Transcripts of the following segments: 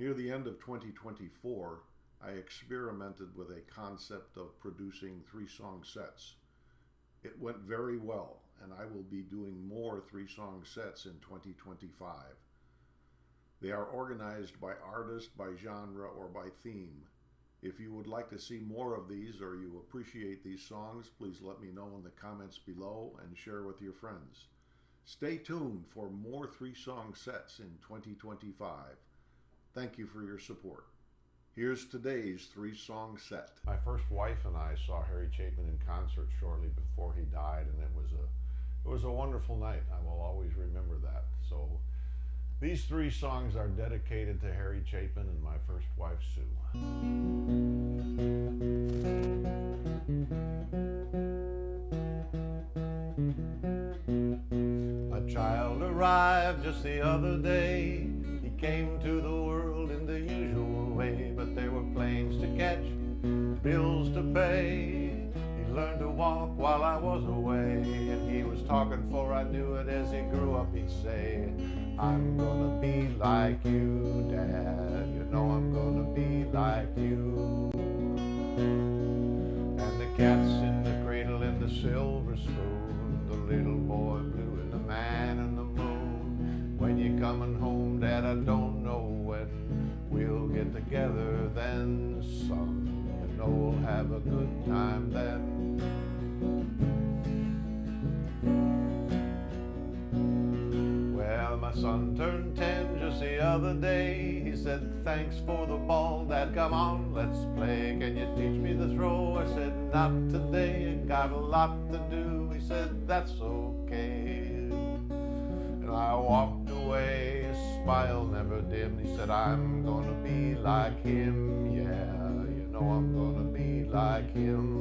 Near the end of 2024, I experimented with a concept of producing three-song sets. It went very well, and I will be doing more three-song sets in 2025. They are organized by artist, by genre, or by theme. If you would like to see more of these or you appreciate these songs, please let me know in the comments below and share with your friends. Stay tuned for more three-song sets in 2025. Thank you for your support. Here's today's three-song set. My first wife and I saw Harry Chapin in concert shortly before he died, and it was a wonderful night. I will always remember that. So these three songs are dedicated to Harry Chapin and my first wife, Sue. A child arrived just the other day. He came to the world in the usual way, but there were planes to catch, bills to pay. He learned to walk while I was away, and he was talking for I knew it. As he grew up he'd say, I'm gonna be like you, Dad, you know I'm gonna be like you. And the cat's in the cradle and the silver spoon, the little boy blue and the man in the moon. When you coming home, Dad, I don't know when we'll get together then, son, you know we'll have a good time then. Well, my son turned 10 just the other day. He said, thanks for the ball, Dad, come on, let's play. Can you teach me the throw? I said, not today, I got a lot to do. He said, that's okay. And I walked away, his smile never dimmed. He said, I'm gonna be like him, yeah, you know I'm gonna be like him.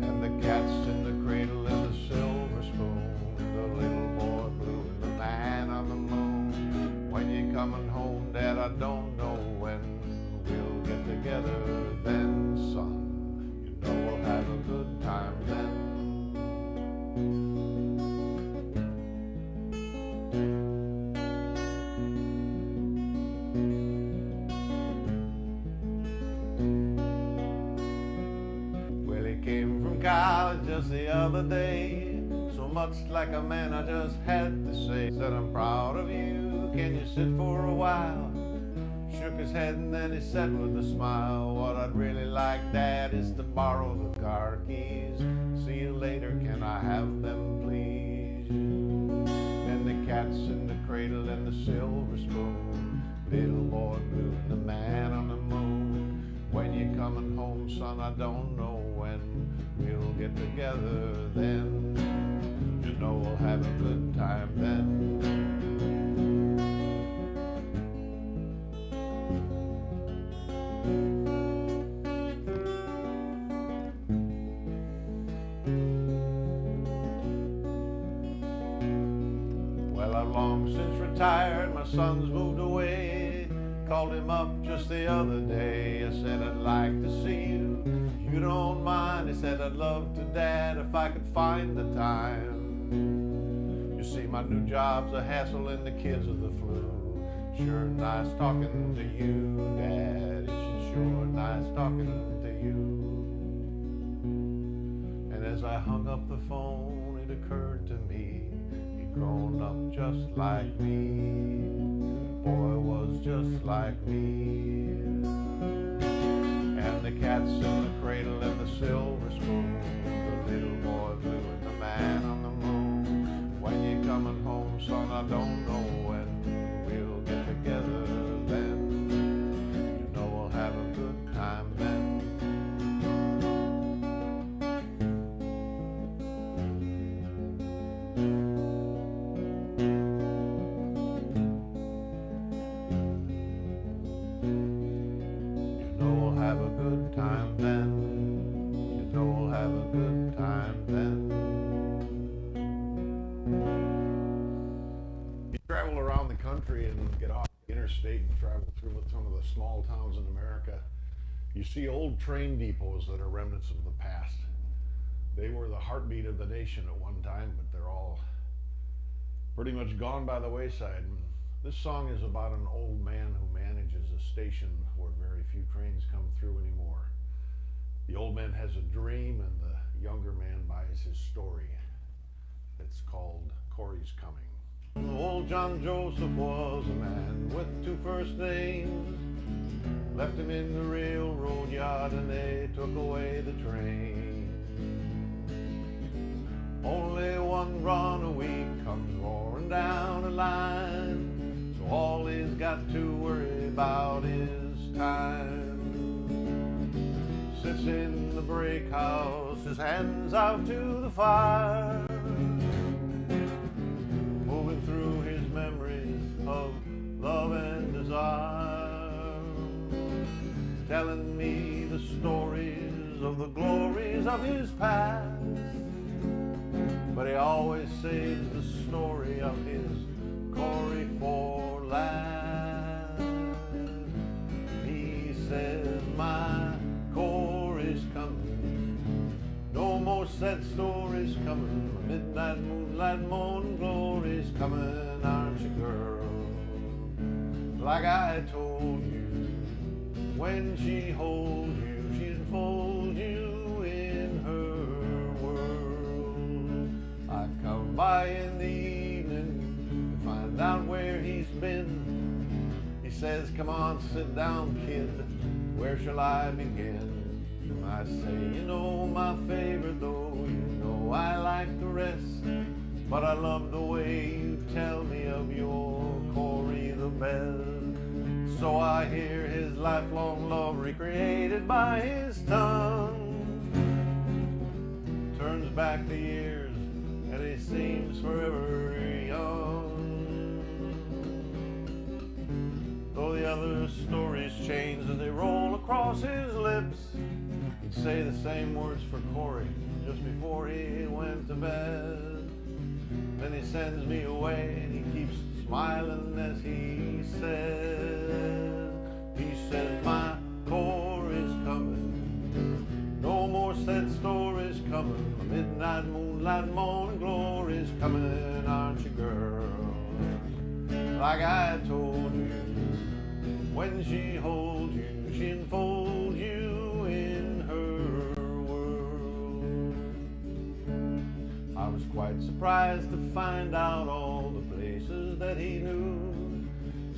And the cat's in the cradle and the silver spoon, the little boy blue and the man on the moon. When you coming home, Dad, I don't know when we'll get together then, son, you know we'll have a good time then. Well, he came from college just the other day, so much like a man I just had to say. Said, I'm proud of you, can you sit for a while? Shook his head and then he said with a smile, what I'd really like, Dad, is to borrow the car keys. See you later, can I have them please? And the cat's in the cradle and the silver spoon, little boy blue and the man on the moon. When you coming home, son, I don't know when we'll get together then, you know we'll have a good time then. Well, I've long since retired, my son's moved away. Called him up just the other day. I said, I'd like to see you, you don't mind. He said, I'd love to, Dad, if I could find the time. You see, my new job's a hassle and the kids are the flu. Sure nice talking to you, Dad. It's sure nice talking to you. And as I hung up the phone, it occurred to me, he'd grown up just like me. Boy was just like me. And the cat's in the cradle and the silver spoon, the little boy blue and the man on the moon. When you coming home, son, I don't know when we'll get together then, you know we'll have a good time then. Have a good time then, you know we'll have a good time then. You travel around the country and get off the interstate and travel through some of the small towns in America. You see old train depots that are remnants of the past. They were the heartbeat of the nation at one time, but they're all pretty much gone by the wayside. This song is about an old man who manages a station where very few trains come through anymore. The old man has a dream and the younger man buys his story. It's called Corey's Coming. Old John Joseph was a man with two first names. Left him in the railroad yard and they took away the train. Only one run a week comes roaring down the line, so all he's got to worry about is time. Sits in the brake house, his hands out to the fire, moving through his memories of love and desire, telling me the stories of the glories of his past. But he always saves the story of his Corey for last. He says, my Corey's coming, no more sad stories coming, midnight moonlight morning glory's coming, aren't you, girl? Like I told you, when she holds you, she'll enfold you in her world. I come by in the evening to find out where he's been. He says, come on, sit down, kid, where shall I begin? I say, you know my favorite, though you know I like the rest, but I love the way you tell me of your Corey the best. So I hear his lifelong love recreated by his tongue. Turns back the years and he seems forever young. Though the other stories change as they roll across his lips, he'd say the same words for Corey just before he went to bed. Then he sends me away and he keeps smiling as he says, my Corey's coming, no more sad stories coming, a midnight moonlight morning glory's coming, aren't you, girl? Like I told you, when she holds you, she enfolds you in her world. I was quite surprised to find out all the places that he knew,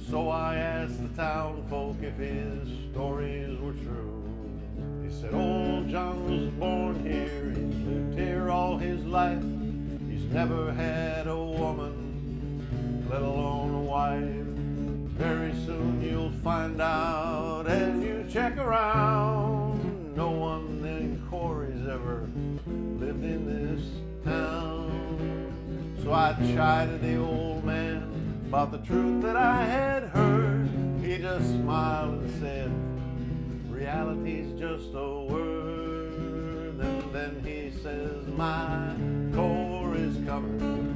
so I asked the town folk if his stories were true. He said, old John was born here, he's lived here all his life, he's never had a woman, let alone a wife. Very soon you'll find out as you check around, no one named Corey's ever lived in this town. So I chided the old man about the truth that I had heard. He just smiled and said, reality's just a word. And then he says, my Corey's coming,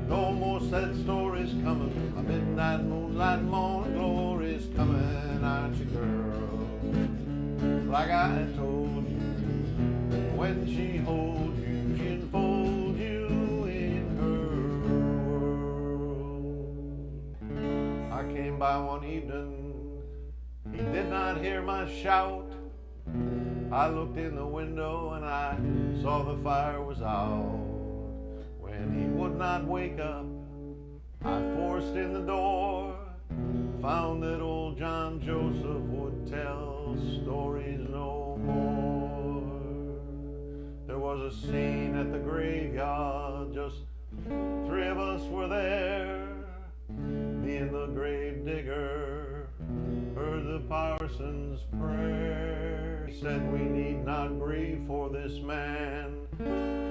no more sad stories coming, a midnight moonlight morning glory's coming, aren't you, girl? Like I told you, when she holds you, she enfolds you in her world. I came by one evening, he did not hear my shout. I looked in the window and I saw the fire was out. When he would not wake up, I forced in the door, found that old John Joseph would tell stories no more. There was a scene at the graveyard, just three of us were there. Me and the grave digger heard the parson's prayer. Said we need not grieve for this man,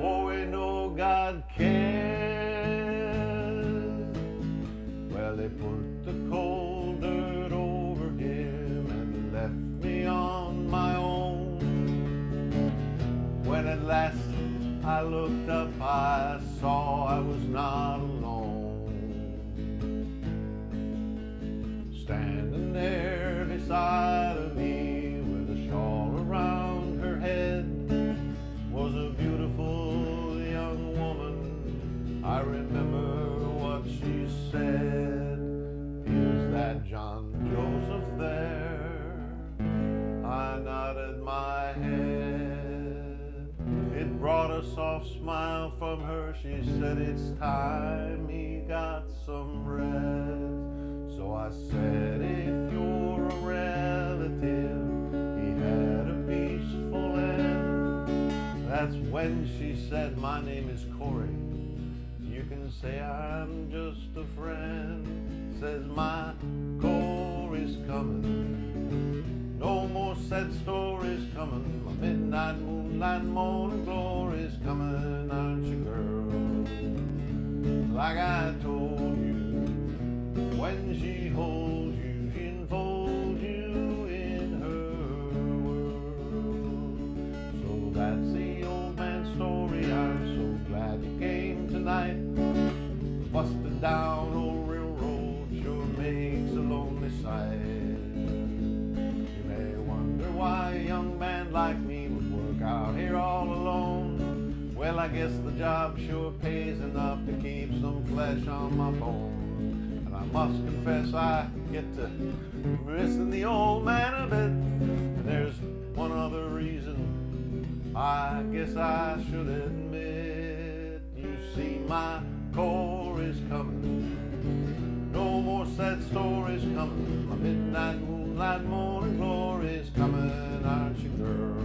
for we know God cares. Well, they put the cold dirt over him and left me on my own. When at last I looked up, I saw I was not alone. Standing there beside of me with a shawl around her head was a beautiful young woman. I remember what she said. had John Joseph there. I nodded my head. It brought a soft smile from her. She said, it's time he got some rest. So I said, if you're a relative, he had a peaceful end. That's when she said, my name is Corey. You can say I'm just a friend. Says my Corey's coming. No more sad stories coming. My midnight moonlight morning glory's coming, aren't you, girl? Like I told you, when she holds you, she enfolds you in her world. So that's the old man's story. I'm so glad you came tonight. Busted down old railroad sure makes a lonely sight. You may wonder why a young man like me would work out here all alone. Well, I guess the job sure pays enough to keep some flesh on my bone. And I must confess I get to missing the old man a bit. And there's one other reason I guess I should admit. You see, my Corey's coming. No more sad stories coming. My midnight moonlight morning glory's coming, aren't you, girl?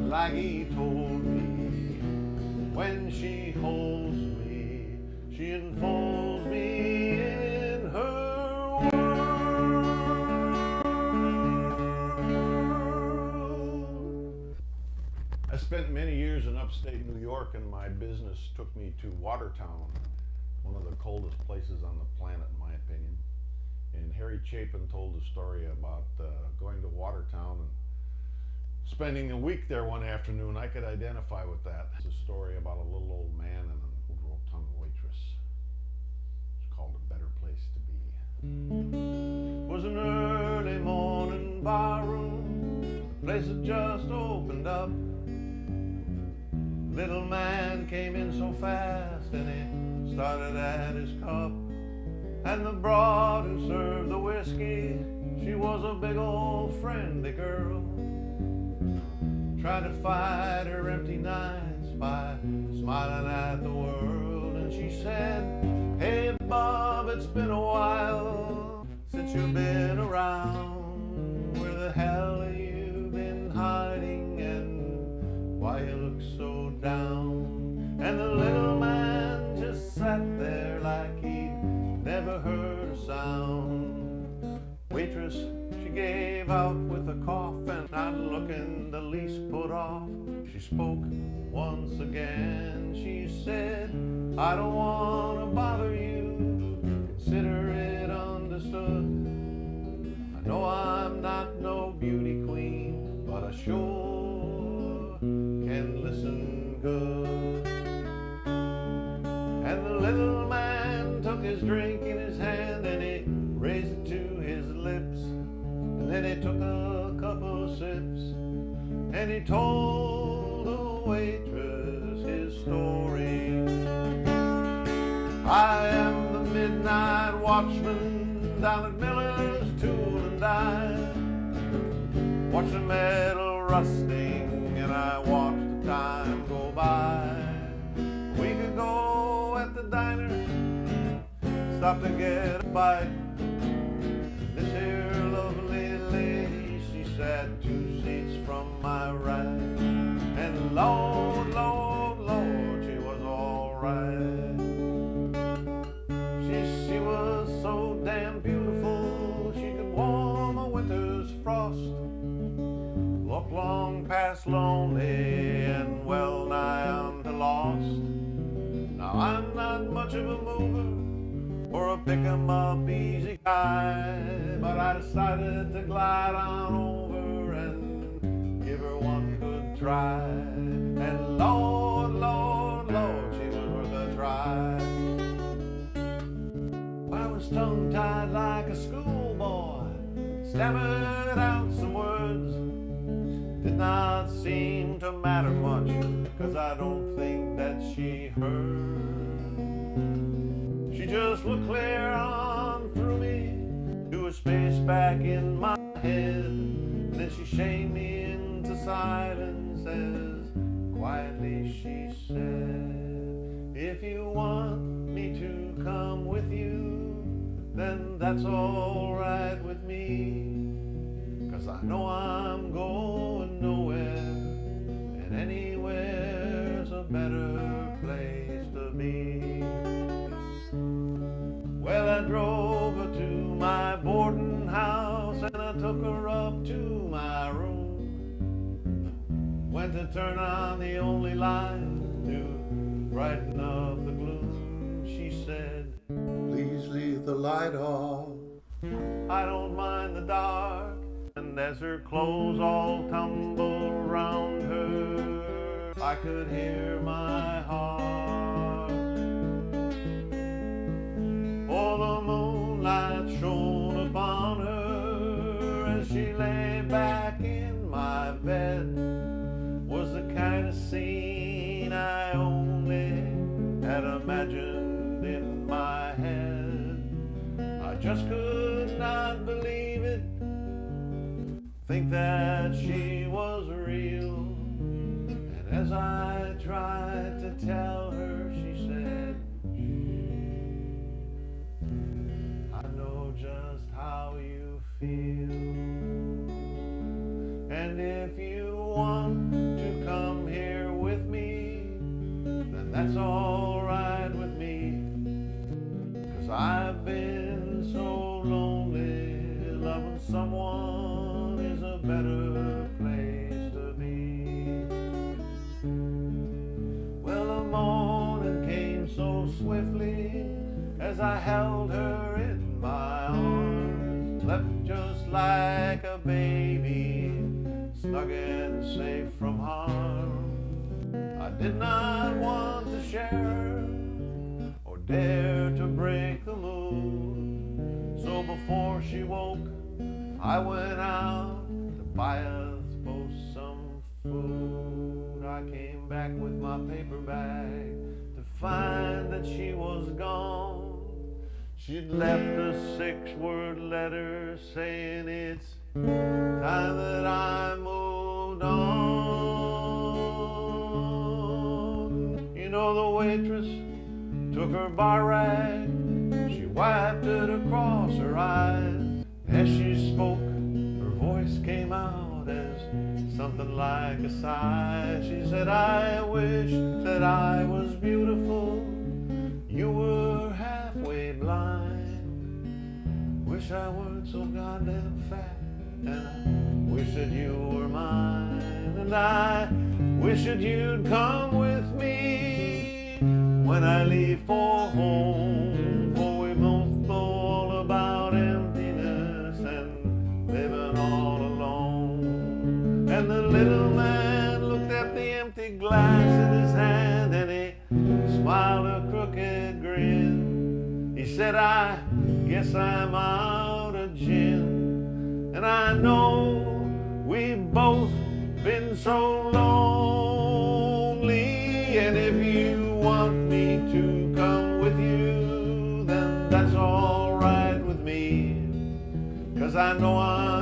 Like he told me, when she holds me, she enfolds me in her world. I spent many years in upstate New York, and my business took me to Watertown, one of the coldest places on the planet, in my opinion. And Harry Chapin told a story about going to Watertown and spending a week there one afternoon. I could identify with that. It's a story about a little old man and an old rotund waitress. It's called A Better Place to Be. It was an early morning bar room. The place had just opened up. Little man came in so fast and he started at his cup. And the broad who served the whiskey, she was a big old friendly girl, trying to fight her empty nights by smiling at the world. And she said, hey Bob, it's been a while since you've been around. Where the hell have you been hiding, and why you look so down? And the little man just sat there like he'd never heard a sound. Waitress, she gave out with a cough and not looking the least put off. She spoke once again. She said, I don't want to bother you. Consider it understood. I know I'm not no beauty queen, but I sure can listen good. And the little man took his drink in his hand and he raised it to his lips. And then he took a couple of sips and he told the waitress his story. I am the midnight watchman down at Miller's Tool and Die. Watch the metal rusting and I watch the time go by. We could go at the diner, stop to get a bite. This here lovely lady, she sat 2 seats from my right. And Lord, Lord, Lord, she was alright. She was so damn beautiful, she could warm a winter's frost. Look long past lonely and well nigh unto lost. Now I'm not much of a mover or a pick-em-up easy guy, but I decided to glide on over and give her one good try. And Lord, Lord, Lord, she was worth a try. I was tongue-tied like a schoolboy, stammered out some words. Did not seem to matter much, 'cause I don't think that she heard. She just looked clear on through me to a space back in my head. Then she shamed me into silence as quietly she said, if you want me to come with you, then that's all right with me. 'Cause I know I'm going nowhere, and anywhere's a better place to be. Well, I drove her to my boarding house, and I took her up to my room. Went to turn on the only light to brighten up the gloom. She said, Please leave the light off. I don't mind the dark. And as her clothes all tumbled around her, I could hear my heart. For the moonlight shone upon her as she lay back in my bed. Was the kind of scene I only had imagined in my head. I just could not believe it, think that she was real. And as I tried to tell her, she said, I know just how you feel. And if you want to come here with me, then that's all right with me. 'Cause I've been so lonely, loving someone is a better place to be. Well, the morning came so swiftly as I held her in my arms. Slept just like a baby, snug and safe from harm. I did not want to share or dare to break the mood. So before she woke, I went out to buy us both some food. I came back with my paper bag to find that she was gone. She'd left a 6-word letter saying it's time that I moved on. You know, the waitress took her bar rag, she wiped it across her eyes. As she spoke, her voice came out as something like a sigh. She said, I wish that I was beautiful, you were halfway blind. Wish I weren't so goddamn fat, and I wish that you were mine. And I wish that you'd come with me when I leave for home. For we both know all about emptiness and living all alone. And the little man looked at the empty glass in his hand, and he smiled a crooked grin. He said, I guess I'm out of gin. And I know we've both been so lonely. And if you want me to come with you, then that's all right with me. 'Cause I know I'm